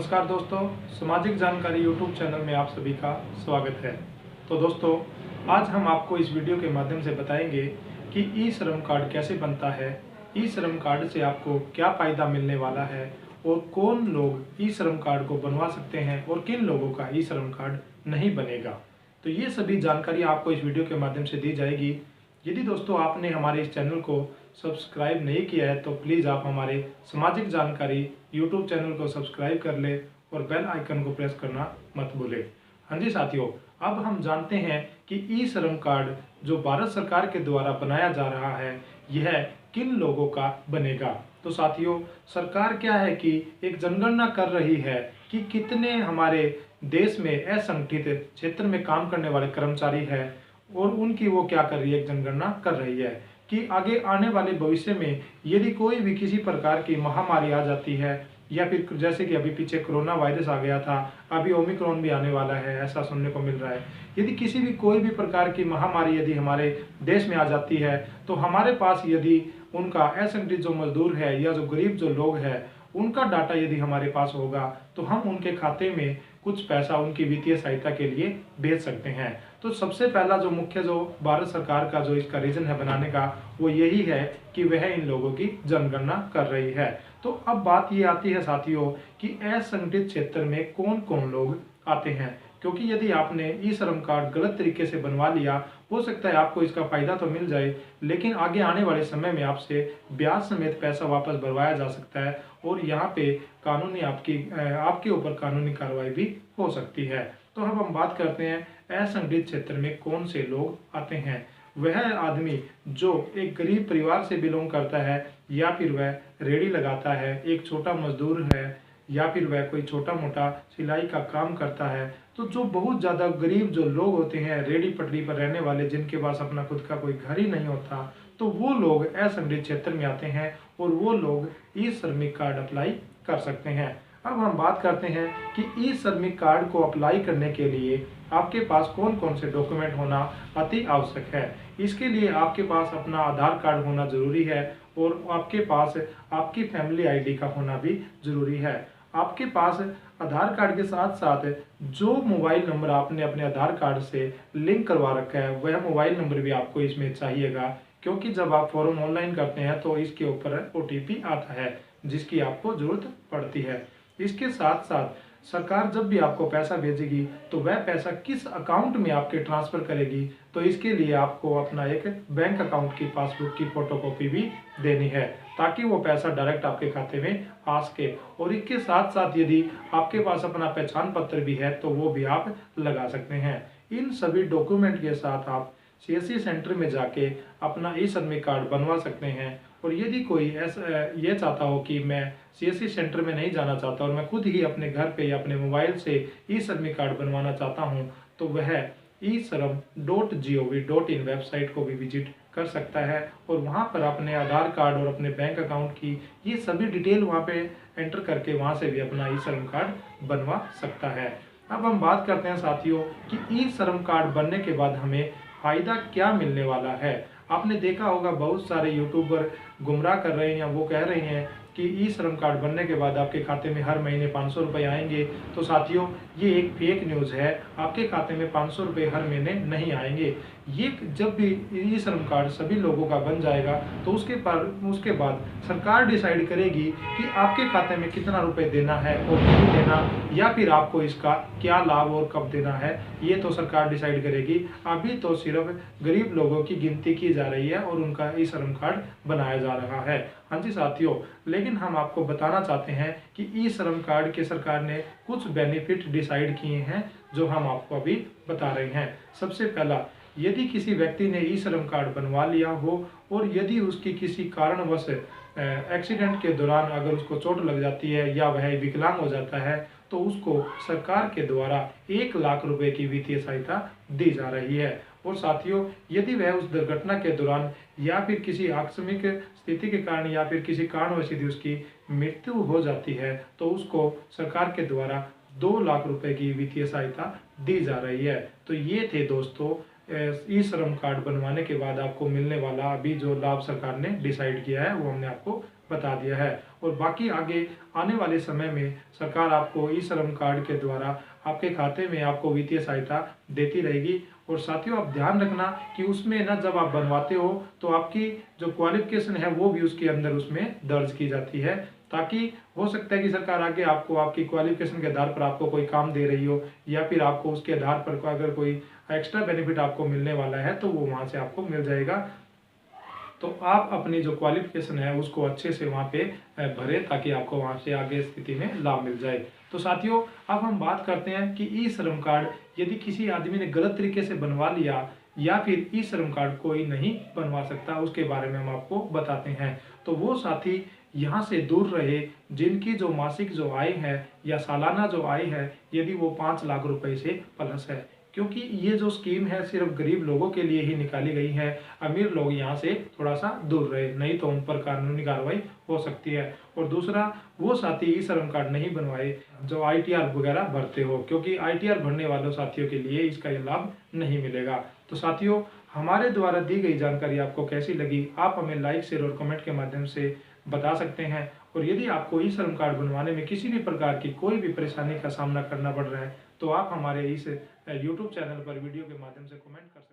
नमस्कार दोस्तों, सामाजिक जानकारी यूट्यूब चैनल में आप सभी का स्वागत है। तो दोस्तों, आज हम आपको इस वीडियो के माध्यम से बताएंगे कि ई श्रम कार्ड कैसे बनता है, ई श्रम कार्ड से आपको क्या फ़ायदा मिलने वाला है और कौन लोग ई श्रम कार्ड को बनवा सकते हैं और किन लोगों का ई श्रम कार्ड नहीं बनेगा। तो ये सभी जानकारी आपको इस वीडियो के माध्यम से दी जाएगी। यदि दोस्तों आपने हमारे इस चैनल को सब्सक्राइब नहीं किया है तो प्लीज़ आप हमारे सामाजिक जानकारी यूट्यूब चैनल को सब्सक्राइब कर ले और बेल आइकन को प्रेस करना मत भूलें। हाँ जी साथियों, अब हम जानते हैं कि ई श्रम कार्ड जो भारत सरकार के द्वारा बनाया जा रहा है यह किन लोगों का बनेगा। तो साथियों, सरकार क्या है कि एक जनगणना कर रही है कि कितने हमारे देश में असंगठित क्षेत्र में काम करने वाले कर्मचारी हैं और उनकी वो क्या कर रही है, एक जनगणना कर रही है कि आगे आने वाले भविष्य में यदि कोई भी किसी प्रकार की महामारी आ जाती है या फिर जैसे कि अभी पीछे कोरोना वायरस आ गया था, अभी ओमिक्रॉन भी आने वाला है, ऐसा सुनने को मिल रहा है। यदि किसी भी कोई भी प्रकार की महामारी यदि हमारे देश में आ जाती है तो हमारे पास यदि उनका असंगठित जो मजदूर है या जो गरीब जो लोग हैं उनका डाटा यदि हमारे पास होगा तो हम उनके खाते में कुछ पैसा उनकी वित्तीय सहायता के लिए भेज सकते हैं। तो सबसे पहला जो मुख्य जो भारत सरकार का जो इसका रीजन है बनाने का वो यही है कि वह इन लोगों की जनगणना कर रही है। तो अब बात ये आती है साथियों कि असंगठित क्षेत्र में कौन कौन लोग आते हैं, क्योंकि यदि आपने ई श्रम कार्ड गलत तरीके से बनवा लिया हो सकता है आपको इसका फायदा तो मिल जाए लेकिन आगे आने वाले समय में आपसे ब्याज समेत पैसा वापस भरवाया जा सकता है और यहाँ पे कानूनी आपके ऊपर कानूनी कार्रवाई भी हो सकती है। तो अब हम बात करते हैं असंगठित क्षेत्र में कौन से लोग आते हैं। वह आदमी जो एक गरीब परिवार से बिलोंग करता है या फिर वह रेहड़ी लगाता है, एक छोटा मजदूर है या फिर वह कोई छोटा मोटा सिलाई का काम करता है। तो जो बहुत ज़्यादा गरीब जो लोग होते हैं, रेहड़ी पटरी पर रहने वाले, जिनके पास अपना खुद का कोई घर ही नहीं होता, तो वो लोग असंगठित क्षेत्र में आते हैं और वो लोग ई श्रमिक कार्ड अप्लाई कर सकते हैं। अब हम बात करते हैं कि ई श्रमिक कार्ड को अप्लाई करने के लिए आपके पास कौन कौन से डॉक्यूमेंट होना अति आवश्यक है। इसके लिए आपके पास अपना आधार कार्ड होना जरूरी है और आपके पास आपकी फैमिली आईडी का होना भी जरूरी है। आपके पास आधार कार्ड के साथ साथ जो मोबाइल नंबर आपने अपने आधार कार्ड से लिंक करवा रखा है वह मोबाइल नंबर भी आपको इसमें चाहिएगा, क्योंकि जब आप फॉर्म ऑनलाइन करते हैं तो इसके ऊपर OTP आता है जिसकी आपको जरूरत पड़ती है। इसके साथ साथ सरकार जब भी आपको पैसा भेजेगी तो वह पैसा किस अकाउंट में आपके ट्रांसफर करेगी, तो इसके लिए आपको अपना एक बैंक अकाउंट की पासबुक की फोटोकॉपी भी देनी है ताकि वो पैसा डायरेक्ट आपके खाते में आ सके। और इसके साथ साथ यदि आपके पास अपना पहचान पत्र भी है तो वो भी आप लगा सकते हैं। इन सभी डॉक्यूमेंट के साथ आप CSC सेंटर में जाके अपना ई श्रमिक कार्ड बनवा सकते हैं। और यदि कोई ऐसा ये चाहता हो कि मैं CSC सेंटर में नहीं जाना चाहता और मैं खुद ही अपने घर पे या अपने मोबाइल से ई श्रमिक कार्ड बनवाना चाहता हूं, तो वह eShram.gov.in वेबसाइट को भी विजिट कर सकता है और वहां पर अपने आधार कार्ड और अपने बैंक अकाउंट की ये सभी डिटेल वहां पे एंटर करके वहां से भी अपना ई श्रम कार्ड बनवा सकता है। अब हम बात करते हैं साथियों कि ई श्रम कार्ड बनने के बाद हमें फायदा क्या मिलने वाला है। आपने देखा होगा बहुत सारे यूट्यूबर गुमराह कर रहे हैं या वो कह रहे हैं कि ई श्रम कार्ड बनने के बाद आपके खाते में हर महीने 500 रुपये आएंगे। तो साथियों, ये एक फेक न्यूज़ है। आपके खाते में 500 रुपये हर महीने नहीं आएंगे। ये जब भी ई श्रम कार्ड सभी लोगों का बन जाएगा तो उसके बाद सरकार डिसाइड करेगी कि आपके खाते में कितना रुपए देना है और नहीं देना, या फिर आपको इसका क्या लाभ और कब देना है, ये तो सरकार डिसाइड करेगी। अभी तो सिर्फ गरीब लोगों की गिनती की जा रही है और उनका ई श्रम कार्ड बनाया जा रहा है। हाँ जी साथियों, लेकिन हम आपको बताना चाहते हैं कि ई श्रम कार्ड के सरकार ने कुछ बेनिफिट डिसाइड किए हैं जो हम आपको अभी बता रहे हैं। सबसे पहला, यदि किसी व्यक्ति ने ई श्रम कार्ड बनवा लिया हो और यदि उसकी किसी कारणवश एक्सीडेंट के दौरान अगर उसको चोट लग जाती है या वह विकलांग हो जाता है तो उसको सरकार के द्वारा 1 लाख रुपए की वित्तीय सहायता दी जा रही है। और साथियों, यदि वह उस दुर्घटना के दौरान या फिर किसी आकस्मिक स्थिति के कारण या फिर किसी कारणवश यदि उसकी मृत्यु हो जाती है तो उसको सरकार के द्वारा 2 लाख रुपए की वित्तीय सहायता दी जा रही है। तो ये थे दोस्तों ई श्रम कार्ड बनवाने के बाद आपको मिलने वाला अभी जो लाभ सरकार ने डिसाइड किया है वो हमने आपको बता दिया है। और बाकी आगे आने वाले समय में सरकार आपको ई श्रम कार्ड के द्वारा आपके खाते में आपको वित्तीय सहायता देती रहेगी। और साथियों, आप ध्यान रखना कि उसमें ना जब आप बनवाते हो तो आपकी जो क्वालिफिकेशन है वो भी उसके अंदर उसमें दर्ज की जाती है, ताकि हो सकता है कि सरकार आगे आपको आपकी क्वालिफिकेशन के आधार पर आपको कोई काम दे रही हो, या फिर आपको उसके आधार पर अगर कोई एक्स्ट्रा बेनिफिट आपको मिलने वाला है तो वो वहाँ से आपको मिल जाएगा। तो आप अपनी जो क्वालिफिकेशन है उसको अच्छे से वहाँ पे भरें, ताकि आपको वहाँ से आगे स्थिति में लाभ मिल जाए। तो साथियों, अब हम बात करते हैं कि ई श्रम कार्ड यदि किसी आदमी ने गलत तरीके से बनवा लिया या फिर ई श्रम कार्ड कोई नहीं बनवा सकता, उसके बारे में हम आपको बताते हैं। तो वो साथी यहाँ से दूर रहे जिनकी जो मासिक जो आय है या सालाना जो आय है यदि वो 5 लाख रुपए से प्लस है, क्योंकि ये जो स्कीम है सिर्फ गरीब लोगों के लिए ही निकाली गई है। अमीर लोग यहाँ से थोड़ा सा दूर रहे, नहीं तो उन पर कानूनी कार्रवाई हो सकती है। और दूसरा, वो साथी ई श्रम कार्ड नहीं बनवाए जो ITR वगैरह भरते हो, क्योंकि ITR भरने वालों साथियों के लिए इसका लाभ नहीं मिलेगा। तो साथियों, हमारे द्वारा दी गई जानकारी आपको कैसी लगी, आप हमें लाइक, शेयर और कमेंट के माध्यम से बता सकते हैं। और यदि आपको ई श्रम कार्ड बनवाने में किसी भी प्रकार की कोई भी परेशानी का सामना करना पड़ रहा है तो आप हमारे इस YouTube चैनल पर वीडियो के माध्यम से कमेंट कर सकते हैं।